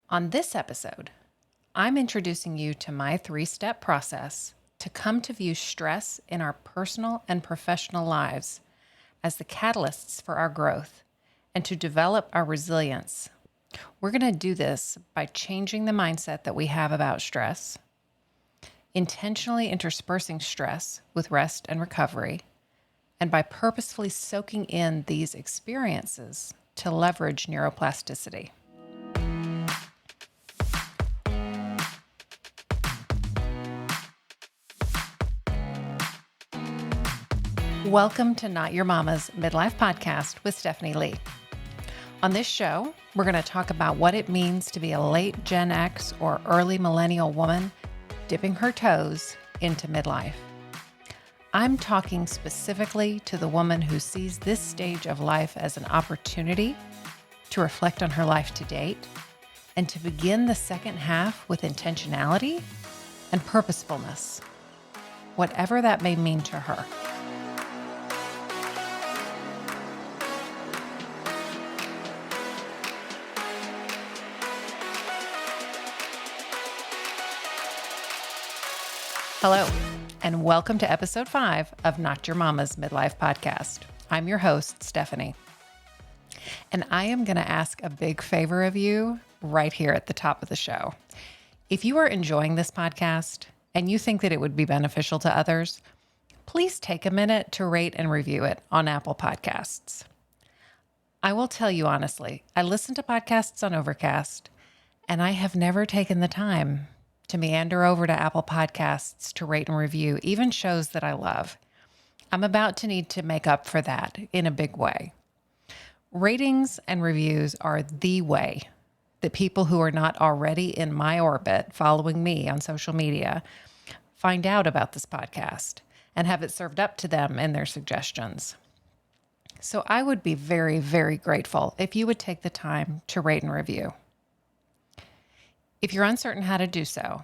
On this episode, I'm introducing you to my 3-step process to come to view stress in our personal and professional lives as the catalysts for our growth and to develop our resilience. We're going to do this by changing the mindset that we have about stress, intentionally interspersing stress with rest and recovery, and by purposefully soaking in these experiences to leverage neuroplasticity. Welcome to Not Your Mama's Midlife Podcast with Stephanie Lee. On this show, we're going to talk about what it means to be a late Gen X or early millennial woman dipping her toes into midlife. I'm talking specifically to the woman who sees this stage of life as an opportunity to reflect on her life to date and to begin the second half with intentionality and purposefulness, whatever that may mean to her. Hello, and welcome to episode 5 of Not Your Mama's Midlife Podcast. I'm your host, Stephanie. And I am going to ask a big favor of you right here at the top of the show. If you are enjoying this podcast and you think that it would be beneficial to others, please take a minute to rate and review it on Apple Podcasts. I will tell you honestly, I listen to podcasts on Overcast, and I have never taken the time to meander over to Apple Podcasts to rate and review, even shows that I love. I'm about to need to make up for that in a big way. Ratings and reviews are the way that people who are not already in my orbit following me on social media find out about this podcast and have it served up to them in their suggestions. So I would be very, very grateful if you would take the time to rate and review. If you're uncertain how to do so,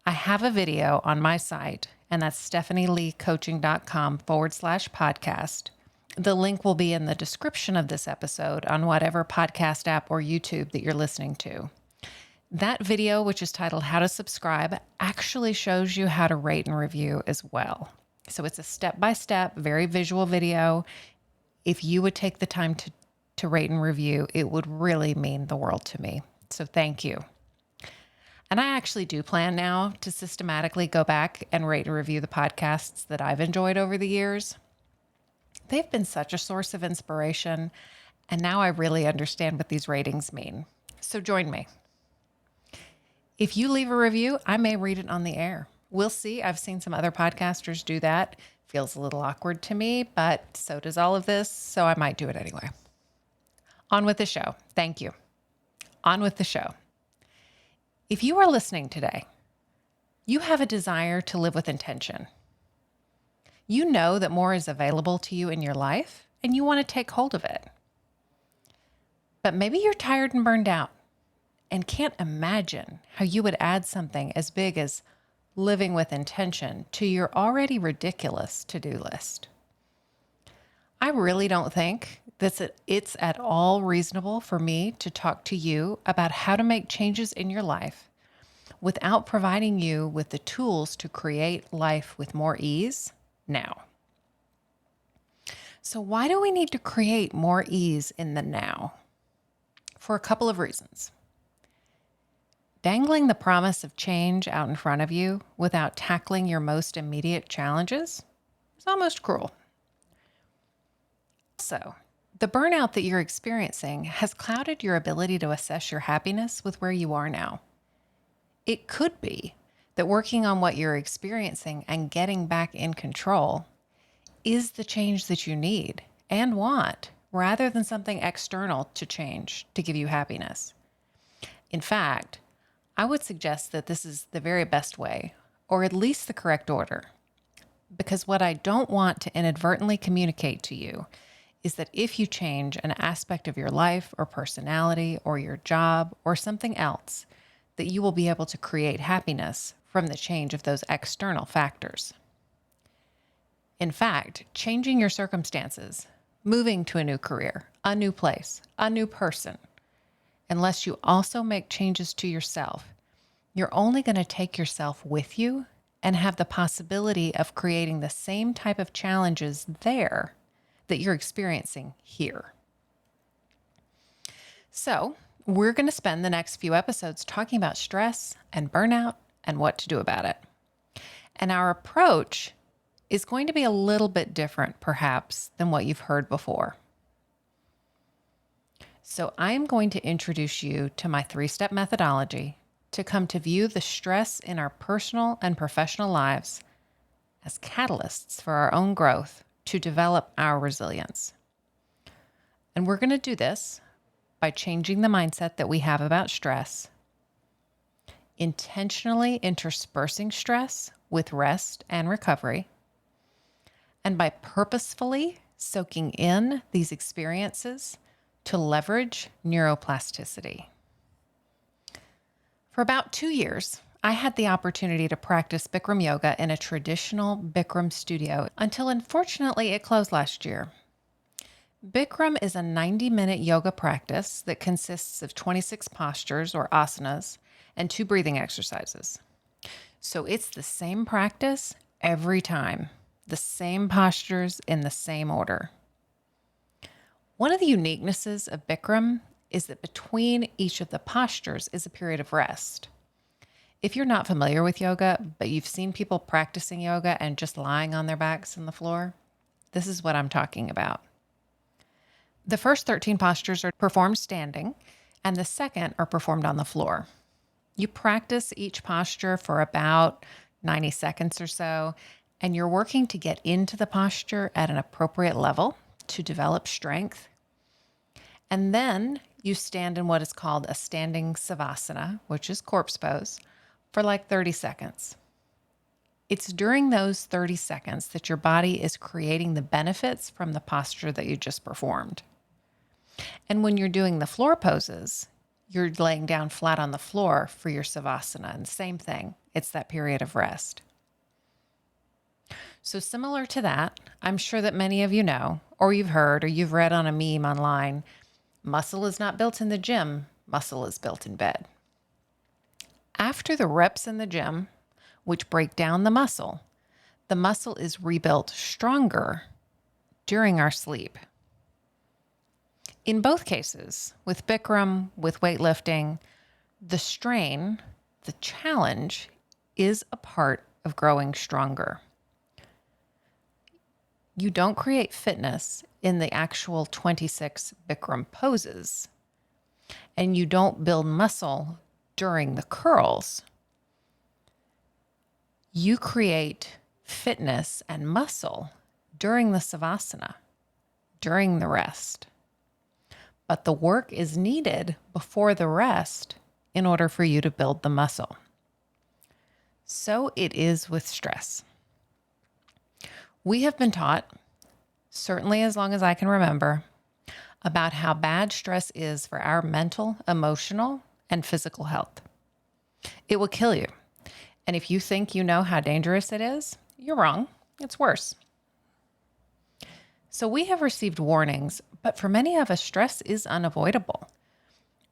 I have a video on my site, and that's stephanieleecoaching.com/podcast. The link will be in the description of this episode on whatever podcast app or YouTube that you're listening to. That video, which is titled How to Subscribe, actually shows you how to rate and review as well. So it's a step-by-step, very visual video. If you would take the time to rate and review, it would really mean the world to me. So thank you. And I actually do plan now to systematically go back and rate and review the podcasts that I've enjoyed over the years. They've been such a source of inspiration, and now I really understand what these ratings mean. So join me. If you leave a review, I may read it on the air. We'll see. I've seen some other podcasters do that. Feels a little awkward to me, but so does all of this, so I might do it anyway. On with the show. Thank you. On with the show. If you are listening today, you have a desire to live with intention. You know that more is available to you in your life, and you want to take hold of it. But maybe you're tired and burned out and can't imagine how you would add something as big as living with intention to your already ridiculous to-do list. I really don't think that it's at all reasonable for me to talk to you about how to make changes in your life without providing you with the tools to create life with more ease now. So why do we need to create more ease in the now? For a couple of reasons. Dangling the promise of change out in front of you without tackling your most immediate challenges is almost cruel. Also, the burnout that you're experiencing has clouded your ability to assess your happiness with where you are now. It could be that working on what you're experiencing and getting back in control is the change that you need and want, rather than something external to change to give you happiness. In fact, I would suggest that this is the very best way, or at least the correct order, because what I don't want to inadvertently communicate to you is that if you change an aspect of your life or personality or your job or something else, that you will be able to create happiness from the change of those external factors. In fact, changing your circumstances, moving to a new career, a new place, a new person, unless you also make changes to yourself. You're only going to take yourself with you and have the possibility of creating the same type of challenges there that you're experiencing here. So, we're going to spend the next few episodes talking about stress and burnout and what to do about it. And our approach is going to be a little bit different, perhaps, than what you've heard before. So I'm going to introduce you to my 3-step methodology to come to view the stress in our personal and professional lives as catalysts for our own growth to develop our resilience. And we're going to do this by changing the mindset that we have about stress, intentionally interspersing stress with rest and recovery, and by purposefully soaking in these experiences to leverage neuroplasticity. For about 2 years, I had the opportunity to practice Bikram yoga in a traditional Bikram studio until unfortunately it closed last year. Bikram is a 90-minute yoga practice that consists of 26 postures or asanas and 2 breathing exercises. So it's the same practice every time, the same postures in the same order. One of the uniquenesses of Bikram is that between each of the postures is a period of rest. If you're not familiar with yoga, but you've seen people practicing yoga and just lying on their backs on the floor, this is what I'm talking about. The first 13 postures are performed standing, and the second are performed on the floor. You practice each posture for about 90 seconds or so, and you're working to get into the posture at an appropriate level to develop strength. And then you stand in what is called a standing savasana, which is corpse pose, for like 30 seconds. It's during those 30 seconds that your body is creating the benefits from the posture that you just performed. And when you're doing the floor poses, you're laying down flat on the floor for your savasana. And same thing, it's that period of rest. So similar to that, I'm sure that many of you know, or you've heard, or you've read on a meme online, muscle is not built in the gym, muscle is built in bed. After the reps in the gym, which break down the muscle is rebuilt stronger during our sleep. In both cases, with Bikram, with weightlifting, the strain, the challenge, is a part of growing stronger. You don't create fitness in the actual 26 Bikram poses, and you don't build muscle during the curls. You create fitness and muscle during the savasana, during the rest. But the work is needed before the rest in order for you to build the muscle. So it is with stress. We have been taught, certainly as long as I can remember, about how bad stress is for our mental, emotional, and physical health. It will kill you. And if you think you know how dangerous it is, you're wrong. It's worse. So we have received warnings, but for many of us, stress is unavoidable.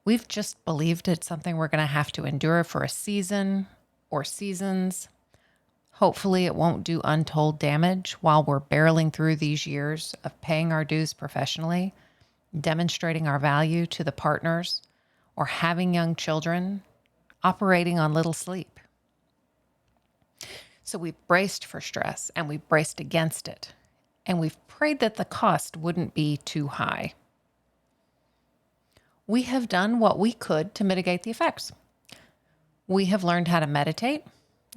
We've just believed it's something we're going to have to endure for a season or seasons. Hopefully it won't do untold damage while we're barreling through these years of paying our dues professionally, demonstrating our value to the partners, or having young children, operating on little sleep. So we've braced for stress and we've braced against it. And we've prayed that the cost wouldn't be too high. We have done what we could to mitigate the effects. We have learned how to meditate,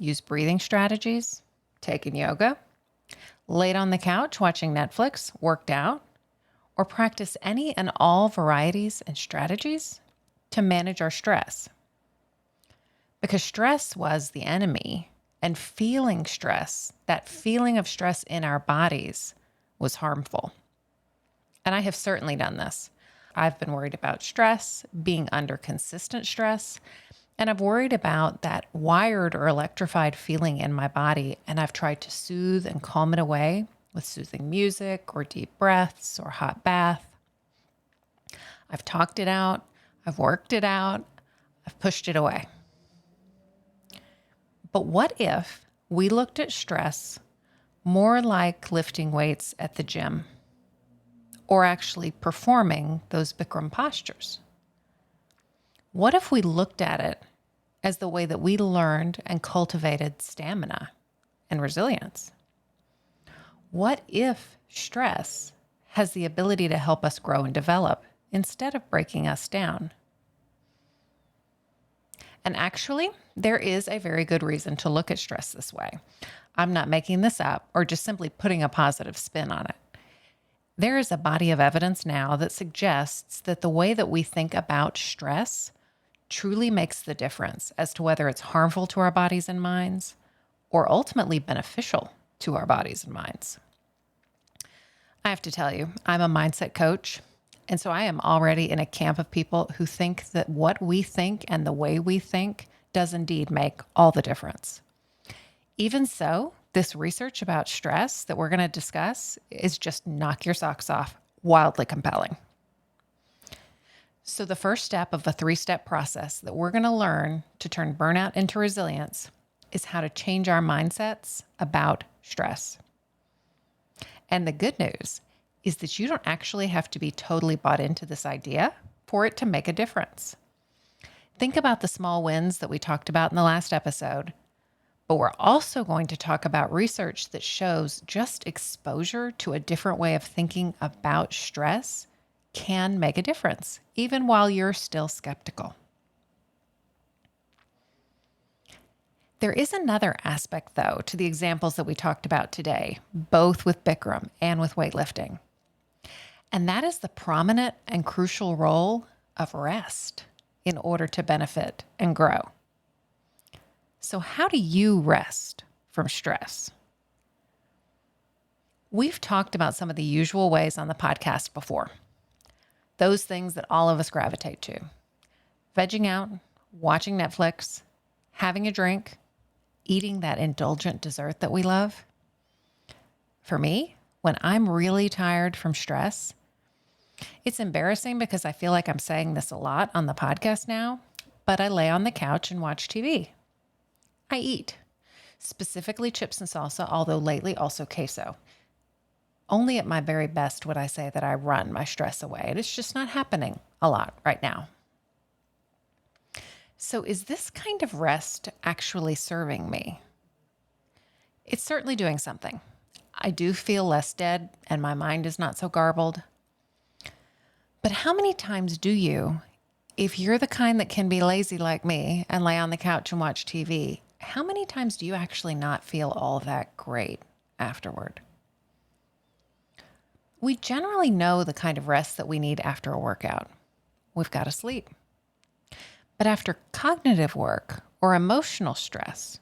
use breathing strategies, taken yoga, laid on the couch watching Netflix, worked out, or practice any and all varieties and strategies to manage our stress. Because stress was the enemy, and feeling stress, that feeling of stress in our bodies, was harmful. And I have certainly done this. I've been worried about stress, being under consistent stress, and I've worried about that wired or electrified feeling in my body, and I've tried to soothe and calm it away with soothing music or deep breaths or hot bath. I've talked it out. I've worked it out. I've pushed it away. But what if we looked at stress more like lifting weights at the gym or actually performing those Bikram postures? What if we looked at it as the way that we learned and cultivated stamina and resilience? What if stress has the ability to help us grow and develop instead of breaking us down? And actually, there is a very good reason to look at stress this way. I'm not making this up or just simply putting a positive spin on it. There is a body of evidence now that suggests that the way that we think about stress truly makes the difference as to whether it's harmful to our bodies and minds or ultimately beneficial to our bodies and minds. I have to tell you, I'm a mindset coach. And so I am already in a camp of people who think that what we think and the way we think does indeed make all the difference. Even so, this research about stress that we're going to discuss is just knock your socks off, wildly compelling. So the first step of a 3-step process that we're going to learn to turn burnout into resilience is how to change our mindsets about stress. And the good news is that you don't actually have to be totally bought into this idea for it to make a difference. Think about the small wins that we talked about in the last episode, but we're also going to talk about research that shows just exposure to a different way of thinking about stress can make a difference, even while you're still skeptical. There is another aspect, though, to the examples that we talked about today, both with Bikram and with weightlifting. And that is the prominent and crucial role of rest in order to benefit and grow. So how do you rest from stress? We've talked about some of the usual ways on the podcast before. Those things that all of us gravitate to. Vegging out, watching Netflix, having a drink, eating that indulgent dessert that we love. For me, when I'm really tired from stress, it's embarrassing because I feel like I'm saying this a lot on the podcast now, but I lay on the couch and watch TV. I eat, specifically chips and salsa, although lately also queso. Only at my very best would I say that I run my stress away, and it's just not happening a lot right now. So is this kind of rest actually serving me? It's certainly doing something. I do feel less dead and my mind is not so garbled. But how many times do you, if you're the kind that can be lazy like me and lay on the couch and watch TV, how many times do you actually not feel all that great afterward? We generally know the kind of rest that we need after a workout. We've got to sleep. But after cognitive work or emotional stress,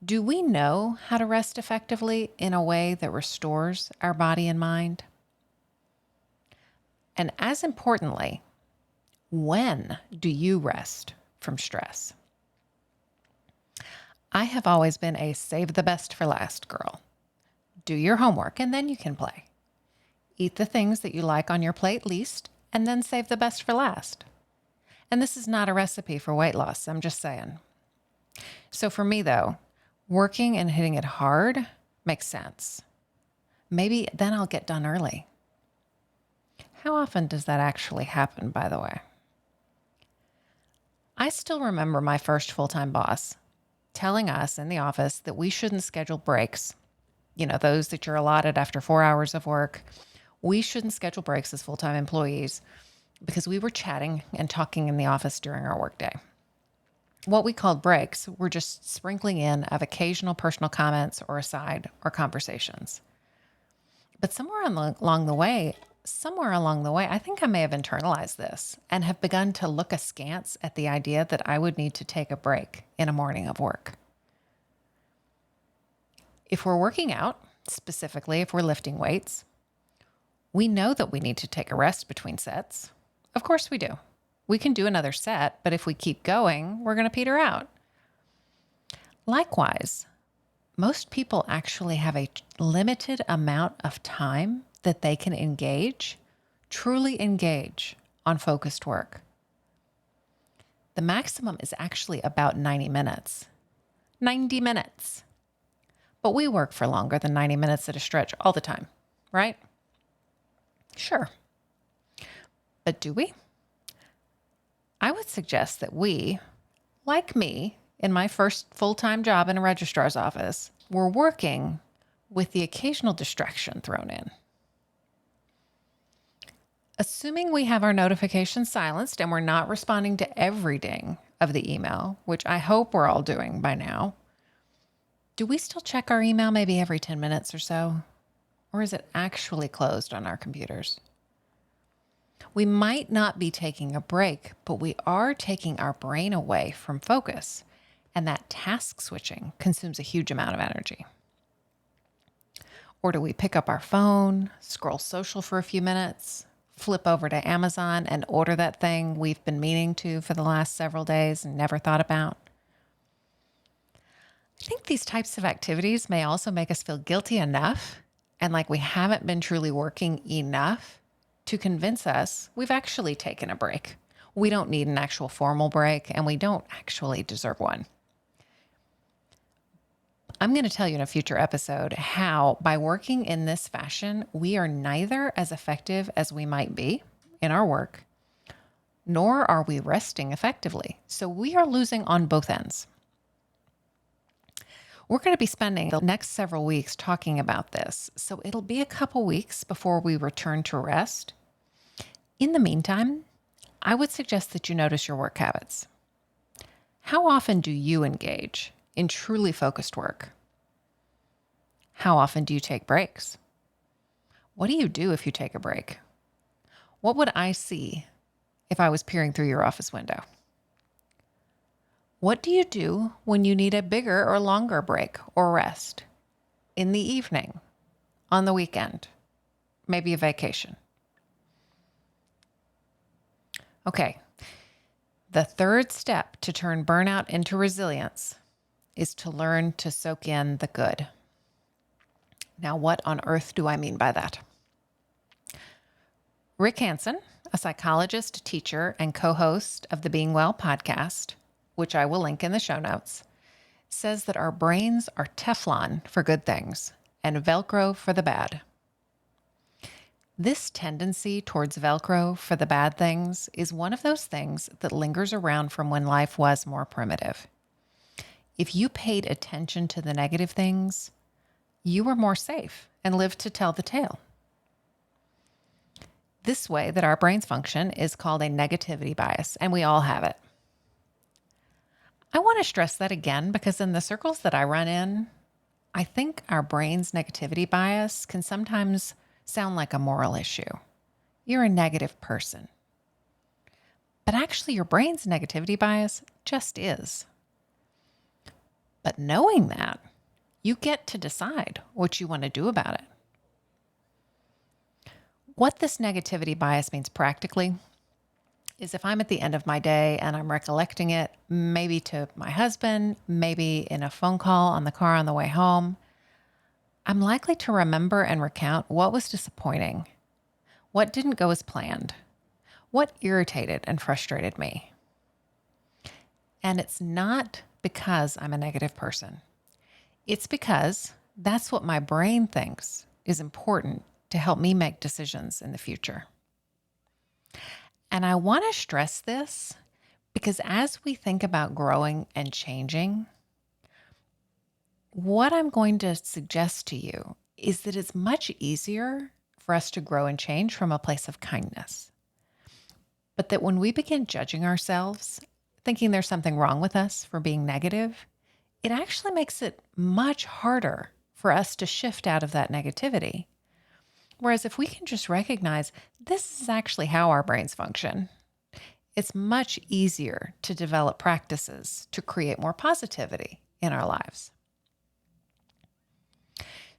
do we know how to rest effectively in a way that restores our body and mind? And as importantly, when do you rest from stress? I have always been a save the best for last girl. Do your homework and then you can play. Eat the things that you like on your plate least and then save the best for last. And this is not a recipe for weight loss, I'm just saying. So for me though, working and hitting it hard makes sense. Maybe then I'll get done early. How often does that actually happen, by the way? I still remember my first full-time boss telling us in the office that we shouldn't schedule breaks. You know, those that you're allotted after 4 hours of work. We shouldn't schedule breaks as full-time employees because we were chatting and talking in the office during our workday. What we called breaks were just sprinkling in of occasional personal comments or aside or conversations. But somewhere along the way, I think I may have internalized this and have begun to look askance at the idea that I would need to take a break in a morning of work. If we're working out, specifically if we're lifting weights, we know that we need to take a rest between sets. Of course we do. We can do another set, but if we keep going, we're going to peter out. Likewise, most people actually have a limited amount of time that they can truly engage on focused work. The maximum is actually about 90 minutes. 90 minutes. But we work for longer than 90 minutes at a stretch all the time, right? Sure. But do we? I would suggest that we, like me, in my first full-time job in a registrar's office, were working with the occasional distraction thrown in. Assuming we have our notifications silenced and we're not responding to every ding of the email, which I hope we're all doing by now, do we still check our email maybe every 10 minutes or so? Or is it actually closed on our computers? We might not be taking a break, but we are taking our brain away from focus, and that task switching consumes a huge amount of energy. Or do we pick up our phone, scroll social for a few minutes, flip over to Amazon and order that thing we've been meaning to for the last several days and never thought about? I think these types of activities may also make us feel guilty enough and like we haven't been truly working enough to convince us we've actually taken a break. We don't need an actual formal break, and we don't actually deserve one. I'm going to tell you in a future episode how, by working in this fashion, we are neither as effective as we might be in our work, nor are we resting effectively. So we are losing on both ends. We're going to be spending the next several weeks talking about this, so it'll be a couple weeks before we return to rest. In the meantime, I would suggest that you notice your work habits. How often do you engage in truly focused work? How often do you take breaks? What do you do if you take a break? What would I see if I was peering through your office window? What do you do when you need a bigger or longer break or rest? In the evening, on the weekend, maybe a vacation. Okay, the third step to turn burnout into resilience is to learn to soak in the good. Now, what on earth do I mean by that? Rick Hansen, a psychologist, teacher, and co-host of the Being Well podcast, which I will link in the show notes, says that our brains are Teflon for good things and Velcro for the bad. This tendency towards Velcro for the bad things is one of those things that lingers around from when life was more primitive. If you paid attention to the negative things, you were more safe and lived to tell the tale. This way that our brains function is called a negativity bias, and we all have it. I want to stress that again because in the circles that I run in, I think our brain's negativity bias can sometimes sound like a moral issue. You're a negative person. But actually, your brain's negativity bias just is. But knowing that, you get to decide what you want to do about it. What this negativity bias means practically is if I'm at the end of my day and I'm recollecting it, maybe to my husband, maybe in a phone call on the car on the way home, I'm likely to remember and recount what was disappointing, what didn't go as planned, what irritated and frustrated me. And it's not because I'm a negative person. It's because that's what my brain thinks is important to help me make decisions in the future. And I want to stress this because as we think about growing and changing, what I'm going to suggest to you is that it's much easier for us to grow and change from a place of kindness. But that when we begin judging ourselves, thinking there's something wrong with us for being negative, it actually makes it much harder for us to shift out of that negativity. Whereas if we can just recognize this is actually how our brains function, it's much easier to develop practices to create more positivity in our lives.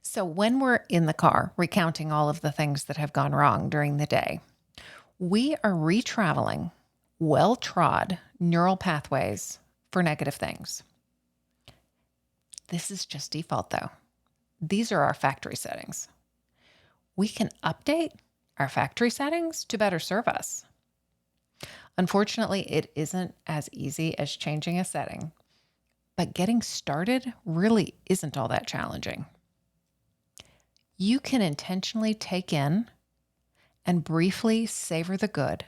So when we're in the car recounting all of the things that have gone wrong during the day, we are retraveling well-trod neural pathways for negative things. This is just default though. These are our factory settings. We can update our factory settings to better serve us. Unfortunately, it isn't as easy as changing a setting, but getting started really isn't all that challenging. You can intentionally take in and briefly savor the good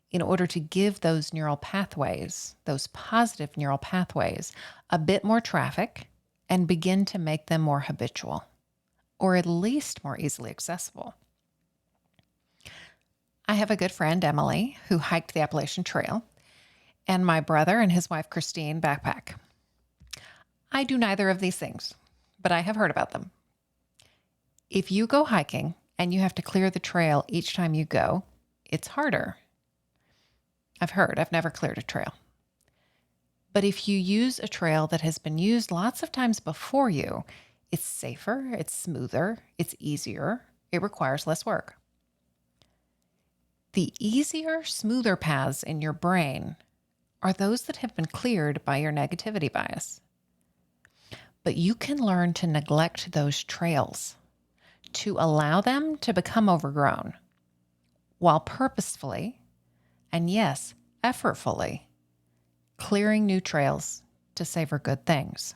in order to give those neural pathways, those positive neural pathways, a bit more traffic and begin to make them more habitual, or at least more easily accessible. I have a good friend, Emily, who hiked the Appalachian Trail, and my brother and his wife, Christine, backpack. I do neither of these things, but I have heard about them. If you go hiking and you have to clear the trail each time you go, it's harder. I've never cleared a trail. But if you use a trail that has been used lots of times before you, it's safer, it's smoother, it's easier, it requires less work. The easier, smoother paths in your brain are those that have been cleared by your negativity bias. But you can learn to neglect those trails, to allow them to become overgrown, while purposefully, and yes, effortfully, clearing new trails to savor good things.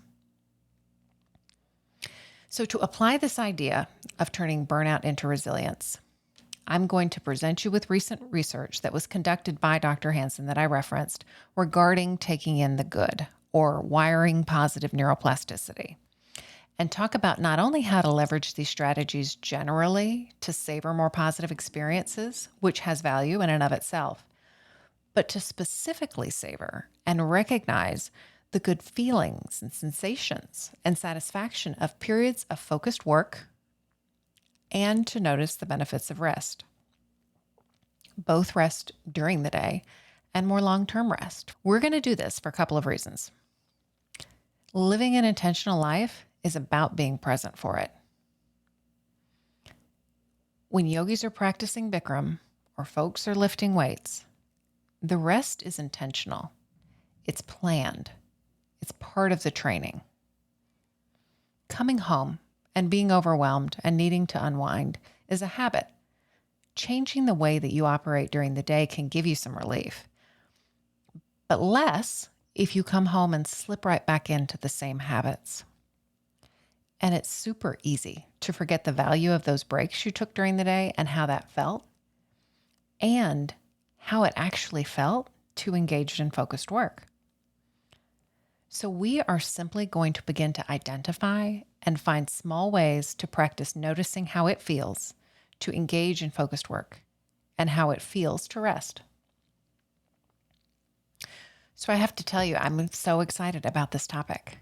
So to apply this idea of turning burnout into resilience, I'm going to present you with recent research that was conducted by Dr. Hansen that I referenced regarding taking in the good, or wiring positive neuroplasticity, and talk about not only how to leverage these strategies generally to savor more positive experiences, which has value in and of itself, but to specifically savor and recognize the good feelings and sensations and satisfaction of periods of focused work, and to notice the benefits of rest. Both rest during the day and more long-term rest. We're going to do this for a couple of reasons. Living an intentional life is about being present for it. When yogis are practicing Bikram or folks are lifting weights, the rest is intentional. It's planned. It's part of the training. Coming home and being overwhelmed and needing to unwind is a habit. Changing the way that you operate during the day can give you some relief, but less if you come home and slip right back into the same habits. And it's super easy to forget the value of those breaks you took during the day and how that felt, and how it actually felt to engage in focused work. So we are simply going to begin to identify and find small ways to practice noticing how it feels to engage in focused work and how it feels to rest. So I have to tell you, I'm so excited about this topic.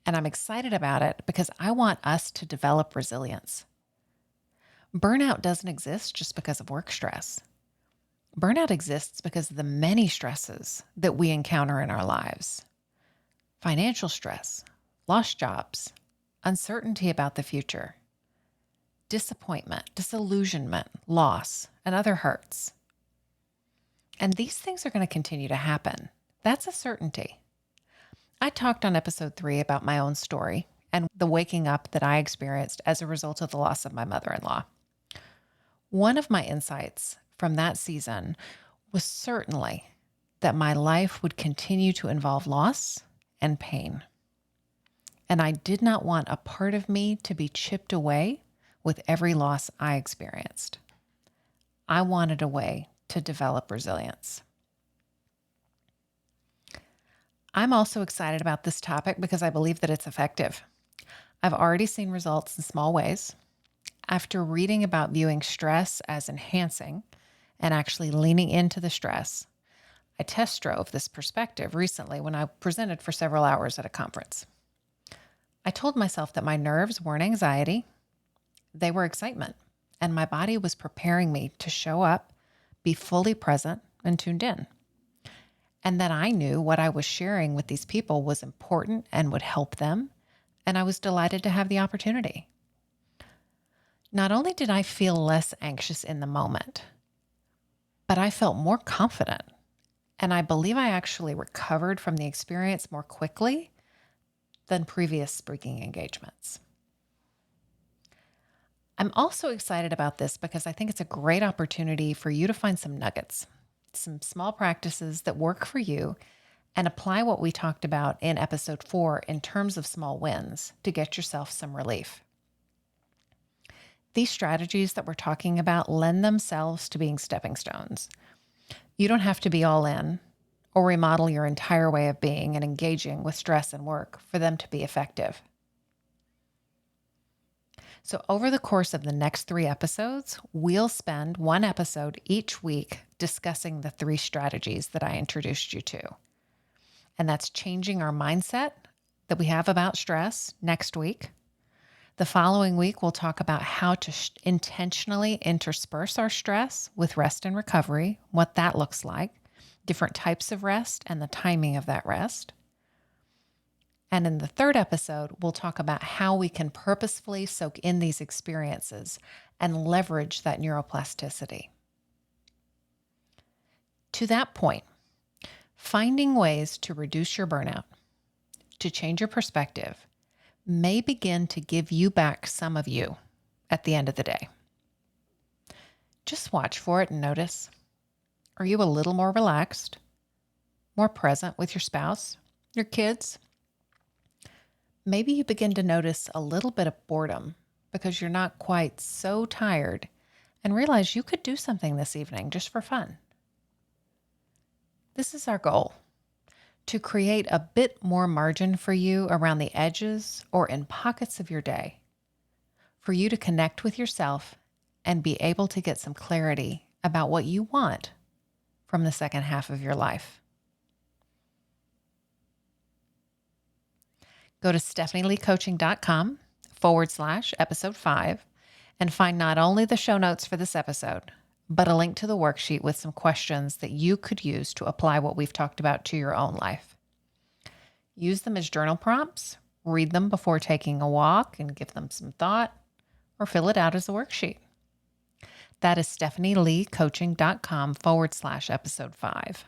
And I'm excited about it because I want us to develop resilience. Burnout doesn't exist just because of work stress. Burnout exists because of the many stresses that we encounter in our lives. Financial stress, lost jobs, uncertainty about the future, disappointment, disillusionment, loss, and other hurts. And these things are going to continue to happen. That's a certainty. I talked on episode 3 about my own story and the waking up that I experienced as a result of the loss of my mother-in-law. One of my insights from that season was certainly that my life would continue to involve loss and pain. And I did not want a part of me to be chipped away with every loss I experienced. I wanted a way to develop resilience. I'm also excited about this topic because I believe that it's effective. I've already seen results in small ways. After reading about viewing stress as enhancing and actually leaning into the stress, I test drove this perspective recently when I presented for several hours at a conference. I told myself that my nerves weren't anxiety, they were excitement, and my body was preparing me to show up, be fully present, and tuned in. And that I knew what I was sharing with these people was important and would help them, and I was delighted to have the opportunity. Not only did I feel less anxious in the moment, but I felt more confident, and I believe I actually recovered from the experience more quickly than previous speaking engagements. I'm also excited about this because I think it's a great opportunity for you to find some nuggets. some small practices that work for you, and apply what we talked about in episode 4 in terms of small wins to get yourself some relief. These strategies that we're talking about lend themselves to being stepping stones. You don't have to be all in or remodel your entire way of being and engaging with stress and work for them to be effective. So over the course of the next 3 episodes, we'll spend 1 episode each week discussing the 3 strategies that I introduced you to. And that's changing our mindset that we have about stress next week. The following week, we'll talk about how to intentionally intersperse our stress with rest and recovery, what that looks like, different types of rest, and the timing of that rest. And in the 3rd episode, we'll talk about how we can purposefully soak in these experiences and leverage that neuroplasticity. To that point, finding ways to reduce your burnout, to change your perspective, may begin to give you back some of you at the end of the day. Just watch for it and notice. Are you a little more relaxed, more present with your spouse, your kids? Maybe you begin to notice a little bit of boredom because you're not quite so tired and realize you could do something this evening just for fun. This is our goal. To create a bit more margin for you around the edges or in pockets of your day, for you to connect with yourself and be able to get some clarity about what you want from the second half of your life. Go to stephanieleecoaching.com/episode 5 and find not only the show notes for this episode, but a link to the worksheet with some questions that you could use to apply what we've talked about to your own life. Use them as journal prompts, read them before taking a walk and give them some thought, or fill it out as a worksheet. That is stephanieleecoaching.com/episode 5.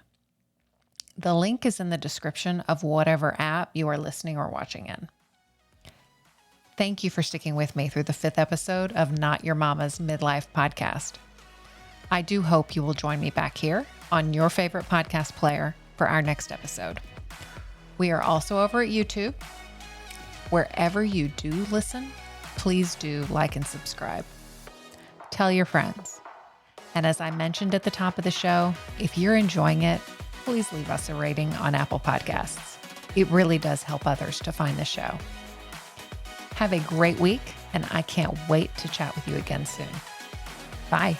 The link is in the description of whatever app you are listening or watching in. Thank you for sticking with me through the 5th episode of Not Your Mama's Midlife Podcast. I do hope you will join me back here on your favorite podcast player for our next episode. We are also over at YouTube. Wherever you do listen, please do like and subscribe. Tell your friends. And as I mentioned at the top of the show, if you're enjoying it, please leave us a rating on Apple Podcasts. It really does help others to find the show. Have a great week, and I can't wait to chat with you again soon. Bye.